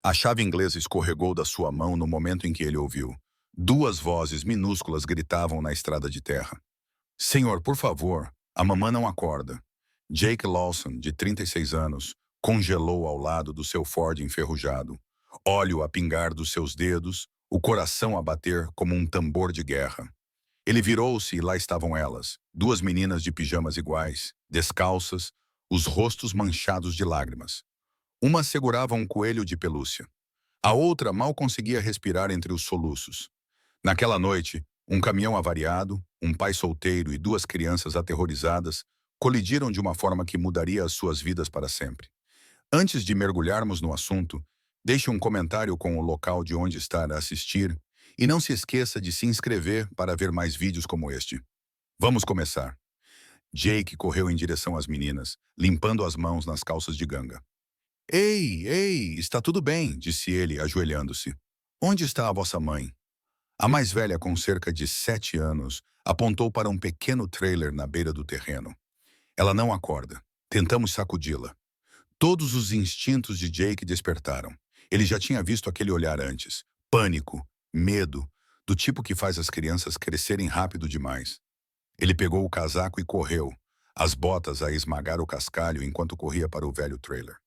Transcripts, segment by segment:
A chave inglesa escorregou da sua mão no momento em que ele ouviu. Duas vozes minúsculas gritavam na estrada de terra. Senhor, por favor, a mamã não acorda. Jake Lawson, de 36 anos, congelou ao lado do seu Ford enferrujado. Óleo a pingar dos seus dedos, o coração a bater como um tambor de guerra. Ele virou-se e lá estavam elas, duas meninas de pijamas iguais, descalças, os rostos manchados de lágrimas. Uma segurava um coelho de pelúcia. A outra mal conseguia respirar entre os soluços. Naquela noite, um caminhão avariado, um pai solteiro e duas crianças aterrorizadas colidiram de uma forma que mudaria as suas vidas para sempre. Antes de mergulharmos no assunto, deixe um comentário com o local de onde está a assistir e não se esqueça de se inscrever para ver mais vídeos como este. Vamos começar. Jake correu em direção às meninas, limpando as mãos nas calças de ganga. Ei, ei, está tudo bem, disse ele, ajoelhando-se. Onde está a vossa mãe? A mais velha, com cerca de 7 anos, apontou para um pequeno trailer na beira do terreno. Ela não acorda. Tentamos sacudi-la. Todos os instintos de Jake despertaram. Ele já tinha visto aquele olhar antes. Pânico, medo, do tipo que faz as crianças crescerem rápido demais. Ele pegou o casaco e correu, as botas a esmagar o cascalho enquanto corria para o velho trailer.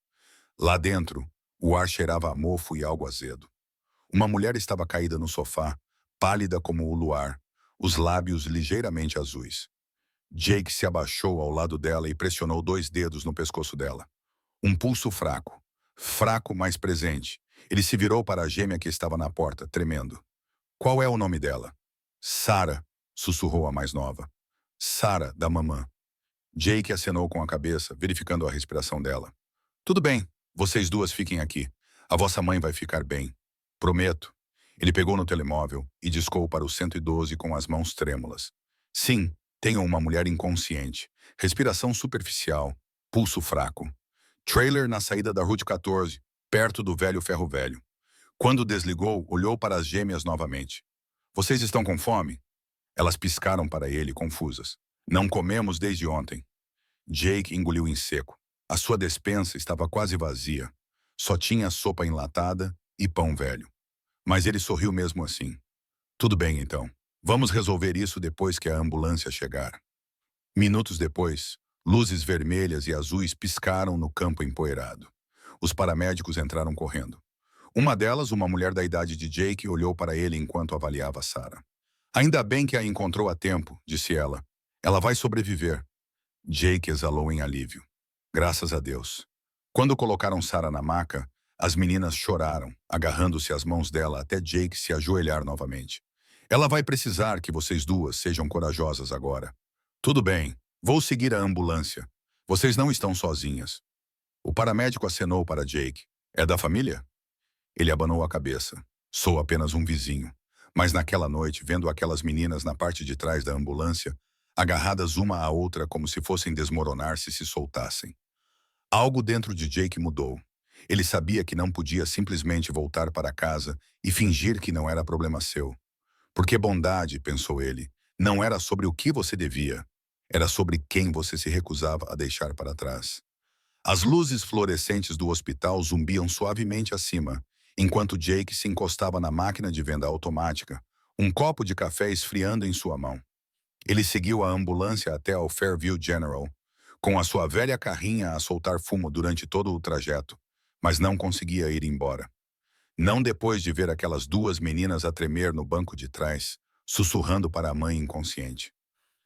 Lá dentro, o ar cheirava a mofo e algo azedo. Uma mulher estava caída no sofá, pálida como o luar, os lábios ligeiramente azuis. Jake se abaixou ao lado dela e pressionou 2 dedos no pescoço dela. Um pulso fraco. Fraco, mas presente. Ele se virou para a gêmea que estava na porta, tremendo. Qual é o nome dela? Sarah, sussurrou a mais nova. Sarah, da mamã. Jake acenou com a cabeça, verificando a respiração dela. Tudo bem, vocês duas fiquem aqui. A vossa mãe vai ficar bem. Prometo. Ele pegou no telemóvel e discou para o 112 com as mãos trêmulas. Sim, tenho uma mulher inconsciente. Respiração superficial. Pulso fraco. Trailer na saída da Route 14, perto do velho ferro velho. Quando desligou, olhou para as gêmeas novamente. Vocês estão com fome? Elas piscaram para ele, confusas. Não comemos desde ontem. Jake engoliu em seco. A sua despensa estava quase vazia. Só tinha sopa enlatada e pão velho. Mas ele sorriu mesmo assim. Tudo bem, então. Vamos resolver isso depois que a ambulância chegar. Minutos depois, luzes vermelhas e azuis piscaram no campo empoeirado. Os paramédicos entraram correndo. Uma delas, uma mulher da idade de Jake, olhou para ele enquanto avaliava Sarah. Ainda bem que a encontrou a tempo, disse ela. Ela vai sobreviver. Jake exalou em alívio. Graças a Deus. Quando colocaram Sarah na maca, as meninas choraram, agarrando-se às mãos dela até Jake se ajoelhar novamente. Ela vai precisar que vocês duas sejam corajosas agora. Tudo bem, vou seguir a ambulância. Vocês não estão sozinhas. O paramédico acenou para Jake. É da família? Ele abanou a cabeça. Sou apenas um vizinho. Mas naquela noite, vendo aquelas meninas na parte de trás da ambulância, agarradas uma à outra como se fossem desmoronar se soltassem. Algo dentro de Jake mudou. Ele sabia que não podia simplesmente voltar para casa e fingir que não era problema seu. Porque bondade, pensou ele, não era sobre o que você devia, era sobre quem você se recusava a deixar para trás. As luzes fluorescentes do hospital zumbiam suavemente acima, enquanto Jake se encostava na máquina de venda automática, um copo de café esfriando em sua mão. Ele seguiu a ambulância até ao Fairview General, com a sua velha carrinha a soltar fumo durante todo o trajeto, mas não conseguia ir embora. Não depois de ver aquelas duas meninas a tremer no banco de trás, sussurrando para a mãe inconsciente.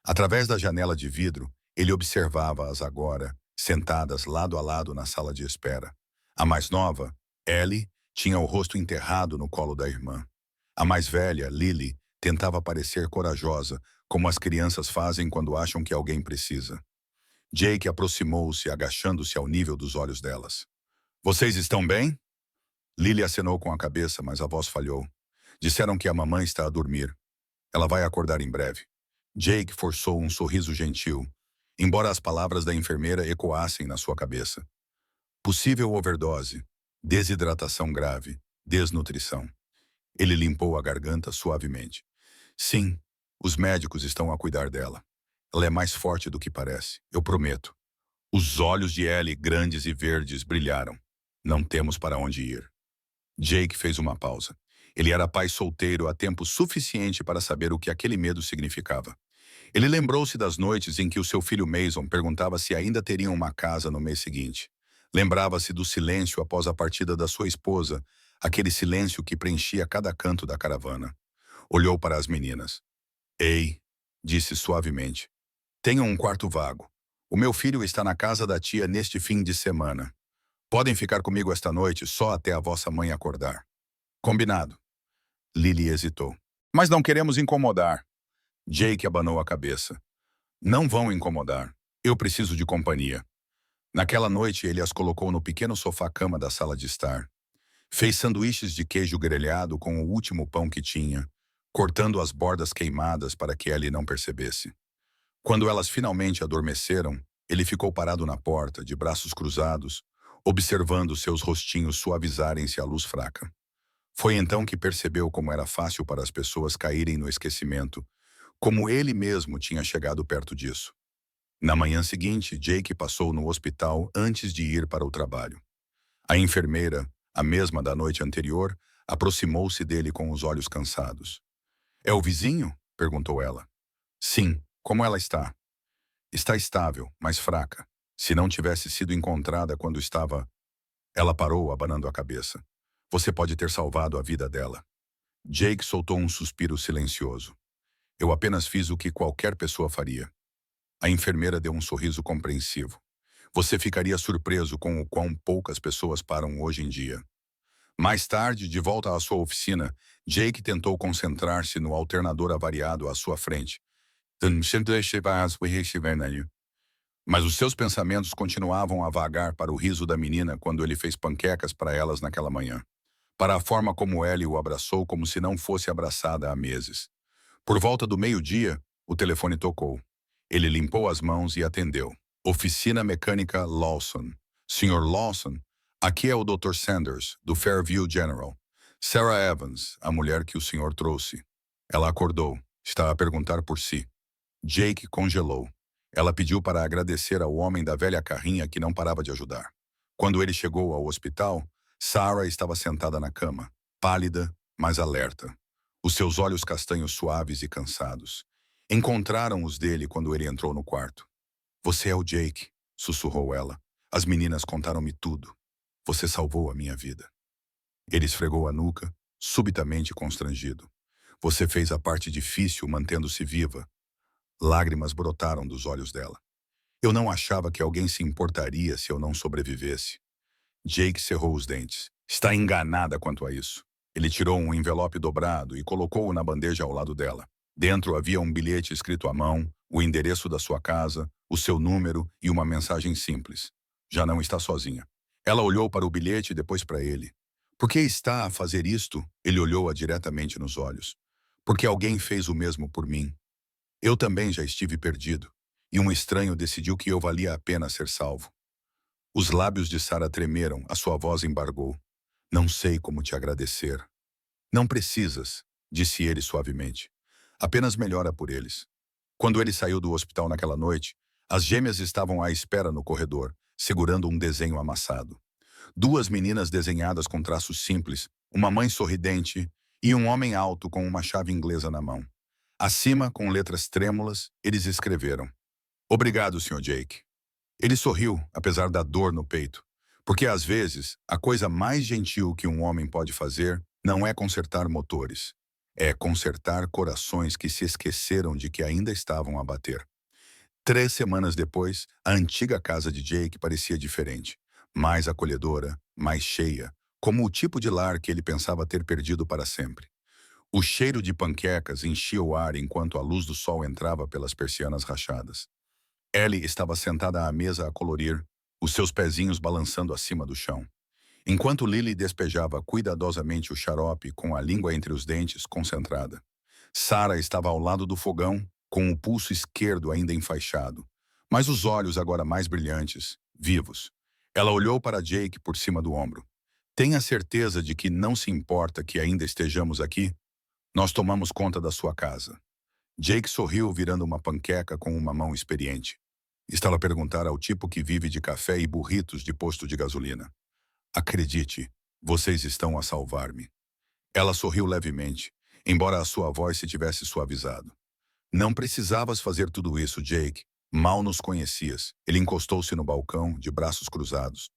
Através da janela de vidro, ele observava-as agora, sentadas lado a lado na sala de espera. A mais nova, Ellie, tinha o rosto enterrado no colo da irmã. A mais velha, Lily, tentava parecer corajosa, como as crianças fazem quando acham que alguém precisa. Jake aproximou-se, agachando-se ao nível dos olhos delas. Vocês estão bem? Lily acenou com a cabeça, mas a voz falhou. Disseram que a mamãe está a dormir. Ela vai acordar em breve. Jake forçou um sorriso gentil, embora as palavras da enfermeira ecoassem na sua cabeça. Possível overdose, desidratação grave, desnutrição. Ele limpou a garganta suavemente. Sim, os médicos estão a cuidar dela. Ela é mais forte do que parece, eu prometo. Os olhos de Ellie, grandes e verdes, brilharam. Não temos para onde ir. Jake fez uma pausa. Ele era pai solteiro há tempo suficiente para saber o que aquele medo significava. Ele lembrou-se das noites em que o seu filho Mason perguntava se ainda teriam uma casa no mês seguinte. Lembrava-se do silêncio após a partida da sua esposa, aquele silêncio que preenchia cada canto da caravana. Olhou para as meninas. Ei, disse suavemente. Tenham um quarto vago. O meu filho está na casa da tia neste fim de semana. Podem ficar comigo esta noite só até a vossa mãe acordar. Combinado. Lily hesitou. Mas não queremos incomodar. Jake abanou a cabeça. Não vão incomodar. Eu preciso de companhia. Naquela noite, ele as colocou no pequeno sofá-cama da sala de estar. Fez sanduíches de queijo grelhado com o último pão que tinha, cortando as bordas queimadas para que Ellie não percebesse. Quando elas finalmente adormeceram, ele ficou parado na porta, de braços cruzados, observando seus rostinhos suavizarem-se à luz fraca. Foi então que percebeu como era fácil para as pessoas caírem no esquecimento, como ele mesmo tinha chegado perto disso. Na manhã seguinte, Jake passou no hospital antes de ir para o trabalho. A enfermeira, a mesma da noite anterior, aproximou-se dele com os olhos cansados. É o vizinho? Perguntou ela. Sim, como ela está? Está estável, mas fraca. Se não tivesse sido encontrada quando estava... Ela parou, abanando a cabeça. Você pode ter salvado a vida dela. Jake soltou um suspiro silencioso. Eu apenas fiz o que qualquer pessoa faria. A enfermeira deu um sorriso compreensivo. Você ficaria surpreso com o quão poucas pessoas param hoje em dia. Mais tarde, de volta à sua oficina, Jake tentou concentrar-se no alternador avariado à sua frente. Mas os seus pensamentos continuavam a vagar para o riso da menina quando ele fez panquecas para elas naquela manhã. Para a forma como Ellie o abraçou como se não fosse abraçada há meses. Por volta do meio-dia, o telefone tocou. Ele limpou as mãos e atendeu. Oficina Mecânica Lawson. Sr. Lawson, aqui é o Dr. Sanders, do Fairview General. Sarah Evans, a mulher que o senhor trouxe. Ela acordou. Está a perguntar por si. Jake congelou. Ela pediu para agradecer ao homem da velha carrinha que não parava de ajudar. Quando ele chegou ao hospital, Sarah estava sentada na cama, pálida, mas alerta. Os seus olhos castanhos suaves e cansados. Encontraram os dele quando ele entrou no quarto. Você é o Jake, sussurrou ela. As meninas contaram-me tudo. Você salvou a minha vida. Ele esfregou a nuca, subitamente constrangido. Você fez a parte difícil mantendo-se viva. Lágrimas brotaram dos olhos dela. Eu não achava que alguém se importaria se eu não sobrevivesse. Jake cerrou os dentes. Está enganada quanto a isso. Ele tirou um envelope dobrado e colocou-o na bandeja ao lado dela. Dentro havia um bilhete escrito à mão, o endereço da sua casa, o seu número e uma mensagem simples. Já não está sozinha. Ela olhou para o bilhete e depois para ele. Por que está a fazer isto? Ele olhou-a diretamente nos olhos. Porque alguém fez o mesmo por mim. Eu também já estive perdido, e um estranho decidiu que eu valia a pena ser salvo. Os lábios de Sarah tremeram, a sua voz embargou. Não sei como te agradecer. Não precisas, disse ele suavemente. Apenas melhora por eles. Quando ele saiu do hospital naquela noite, as gêmeas estavam à espera no corredor, segurando um desenho amassado. Duas meninas desenhadas com traços simples, uma mãe sorridente e um homem alto com uma chave inglesa na mão. Acima, com letras trêmulas, eles escreveram: Obrigado, Sr. Jake. Ele sorriu, apesar da dor no peito, porque às vezes a coisa mais gentil que um homem pode fazer não é consertar motores, é consertar corações que se esqueceram de que ainda estavam a bater. 3 semanas depois, a antiga casa de Jake parecia diferente, mais acolhedora, mais cheia, como o tipo de lar que ele pensava ter perdido para sempre. O cheiro de panquecas enchia o ar enquanto a luz do sol entrava pelas persianas rachadas. Ellie estava sentada à mesa a colorir, os seus pezinhos balançando acima do chão. Enquanto Lily despejava cuidadosamente o xarope com a língua entre os dentes concentrada. Sarah estava ao lado do fogão, com o pulso esquerdo ainda enfaixado, mas os olhos agora mais brilhantes, vivos. Ela olhou para Jake por cima do ombro. Tenha certeza de que não se importa que ainda estejamos aqui? Nós tomamos conta da sua casa. Jake sorriu virando uma panqueca com uma mão experiente. Estava a perguntar ao tipo que vive de café e burritos de posto de gasolina. Acredite, Vocês estão a salvar-me. Ela sorriu levemente, embora a sua voz se tivesse suavizado. Não precisavas fazer tudo isso, Jake. Mal nos conhecias. Ele encostou-se no balcão, de braços cruzados.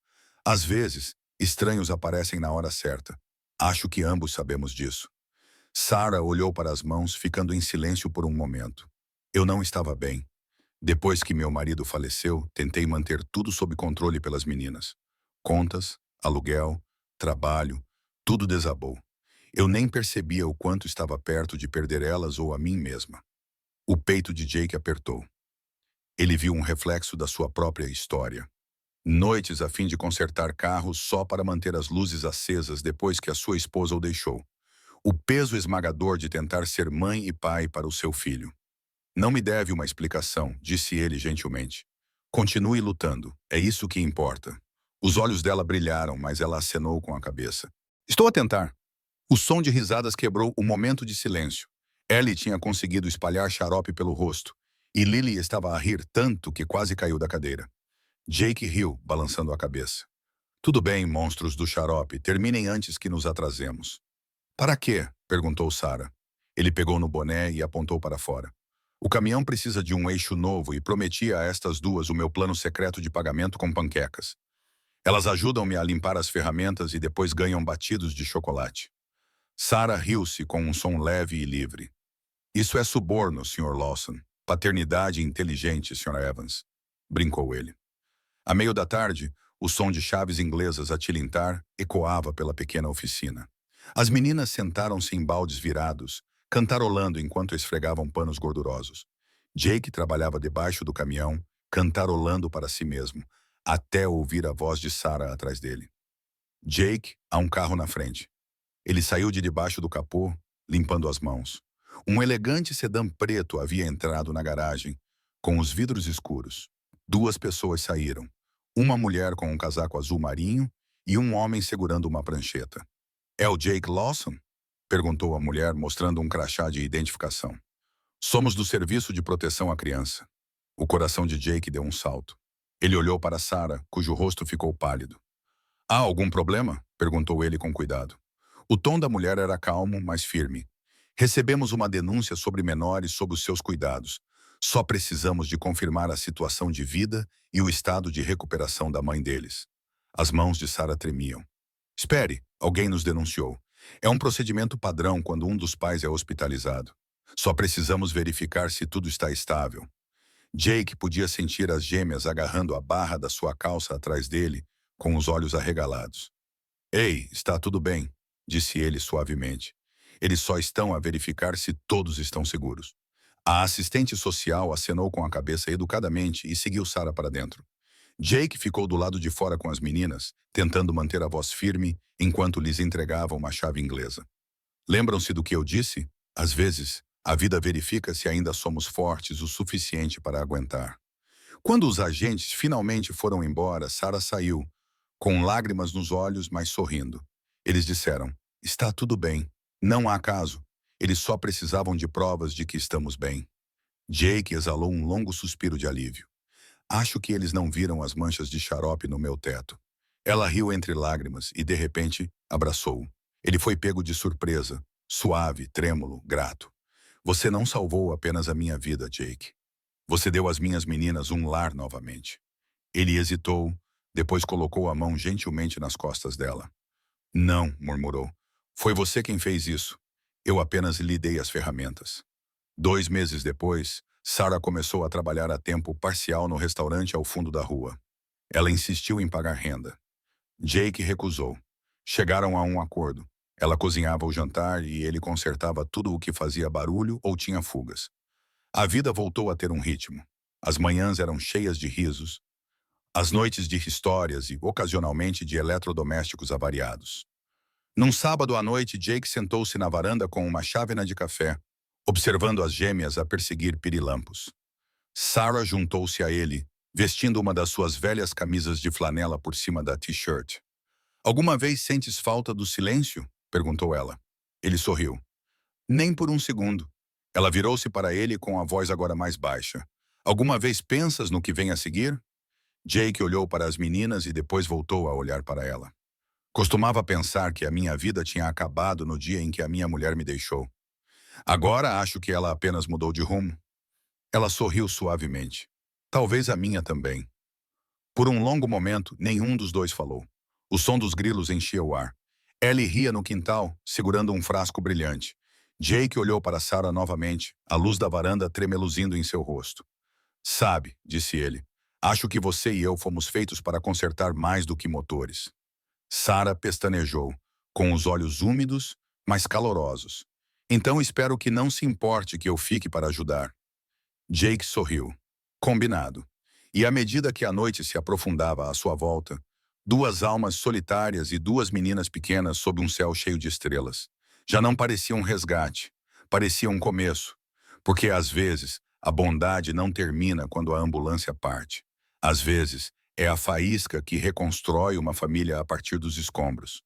Às vezes, estranhos aparecem na hora certa. Acho que ambos sabemos disso. Sarah olhou para as mãos, ficando em silêncio por um momento. Eu não estava bem. Depois que meu marido faleceu, tentei manter tudo sob controle pelas meninas. Contas, aluguel, trabalho, tudo desabou. Eu nem percebia o quanto estava perto de perder elas ou a mim mesma. O peito de Jake apertou. Ele viu um reflexo da sua própria história. Noites a fim de consertar carros só para manter as luzes acesas depois que a sua esposa o deixou. O peso esmagador de tentar ser mãe e pai para o seu filho. Não me deve uma explicação, disse ele gentilmente. Continue lutando, é isso que importa. Os olhos dela brilharam, mas ela acenou com a cabeça. Estou a tentar. O som de risadas quebrou o momento de silêncio. Ellie tinha conseguido espalhar xarope pelo rosto, e Lily estava a rir tanto que quase caiu da cadeira. Jake riu, balançando a cabeça. Tudo bem, monstros do xarope, terminem antes que nos atrasemos. Para quê? Perguntou Sarah. Ele pegou no boné e apontou para fora. O caminhão precisa de um eixo novo e prometi a estas duas o meu plano secreto de pagamento com panquecas. Elas ajudam-me a limpar as ferramentas e depois ganham batidos de chocolate. Sarah riu-se com um som leve e livre. Isso é suborno, Sr. Lawson. Paternidade inteligente, Sr. Evans. Brincou ele. À meio da tarde, o som de chaves inglesas a tilintar ecoava pela pequena oficina. As meninas sentaram-se em baldes virados, cantarolando enquanto esfregavam panos gordurosos. Jake trabalhava debaixo do caminhão, cantarolando para si mesmo, até ouvir a voz de Sarah atrás dele. Jake, há um carro na frente. Ele saiu de debaixo do capô, limpando as mãos. Um elegante sedã preto havia entrado na garagem, com os vidros escuros. Duas pessoas saíram. Uma mulher com um casaco azul marinho e um homem segurando uma prancheta. É o Jake Lawson? Perguntou a mulher, mostrando um crachá de identificação. Somos do Serviço de Proteção à Criança. O coração de Jake deu um salto. Ele olhou para Sarah, cujo rosto ficou pálido. Há algum problema? Perguntou ele com cuidado. O tom da mulher era calmo, mas firme. Recebemos uma denúncia sobre menores sob os seus cuidados. Só precisamos de confirmar a situação de vida e o estado de recuperação da mãe deles. As mãos de Sarah tremiam. Espere, alguém nos denunciou. É um procedimento padrão quando um dos pais é hospitalizado. Só precisamos verificar se tudo está estável. Jake podia sentir as gêmeas agarrando a barra da sua calça atrás dele, com os olhos arregalados. Ei, está tudo bem, disse ele suavemente. Eles só estão a verificar se todos estão seguros. A assistente social acenou com a cabeça educadamente e seguiu Sarah para dentro. Jake ficou do lado de fora com as meninas, tentando manter a voz firme enquanto lhes entregava uma chave inglesa. Lembram-se do que eu disse? Às vezes, a vida verifica se ainda somos fortes o suficiente para aguentar. Quando os agentes finalmente foram embora, Sarah saiu, com lágrimas nos olhos, mas sorrindo. Eles disseram, está tudo bem, não há caso. Eles só precisavam de provas de que estamos bem. Jake exalou um longo suspiro de alívio. Acho que eles não viram as manchas de xarope no meu teto. Ela riu entre lágrimas e, de repente, abraçou-o. Ele foi pego de surpresa, suave, trêmulo, grato. Você não salvou apenas a minha vida, Jake. Você deu às minhas meninas um lar novamente. Ele hesitou, depois colocou a mão gentilmente nas costas dela. Não, murmurou. Foi você quem fez isso. Eu apenas lhe dei as ferramentas. 2 meses depois, Sarah começou a trabalhar a tempo parcial no restaurante ao fundo da rua. Ela insistiu em pagar renda. Jake recusou. Chegaram a um acordo. Ela cozinhava o jantar e ele consertava tudo o que fazia barulho ou tinha fugas. A vida voltou a ter um ritmo. As manhãs eram cheias de risos, as noites de histórias e, ocasionalmente, de eletrodomésticos avariados. Num sábado à noite, Jake sentou-se na varanda com uma chávena de café, observando as gêmeas a perseguir pirilampos. Sarah juntou-se a ele, vestindo uma das suas velhas camisas de flanela por cima da t-shirt. Alguma vez sentes falta do silêncio? Perguntou ela. Ele sorriu. Nem por um segundo. Ela virou-se para ele com a voz agora mais baixa. Alguma vez pensas no que vem a seguir? Jake olhou para as meninas e depois voltou a olhar para ela. Costumava pensar que a minha vida tinha acabado no dia em que a minha mulher me deixou. Agora acho que ela apenas mudou de rumo. Ela sorriu suavemente. Talvez a minha também. Por um longo momento, nenhum dos dois falou. O som dos grilos enchia o ar. Ellie ria no quintal, segurando um frasco brilhante. Jake olhou para Sarah novamente, a luz da varanda tremeluzindo em seu rosto. Sabe, disse ele, acho que você e eu fomos feitos para consertar mais do que motores. Sarah pestanejou, com os olhos úmidos, mas calorosos. Então espero que não se importe que eu fique para ajudar. Jake sorriu. Combinado. E à medida que a noite se aprofundava à sua volta, duas almas solitárias e duas meninas pequenas sob um céu cheio de estrelas. Já não parecia um resgate, parecia um começo. Porque às vezes a bondade não termina quando a ambulância parte. Às vezes é a faísca que reconstrói uma família a partir dos escombros.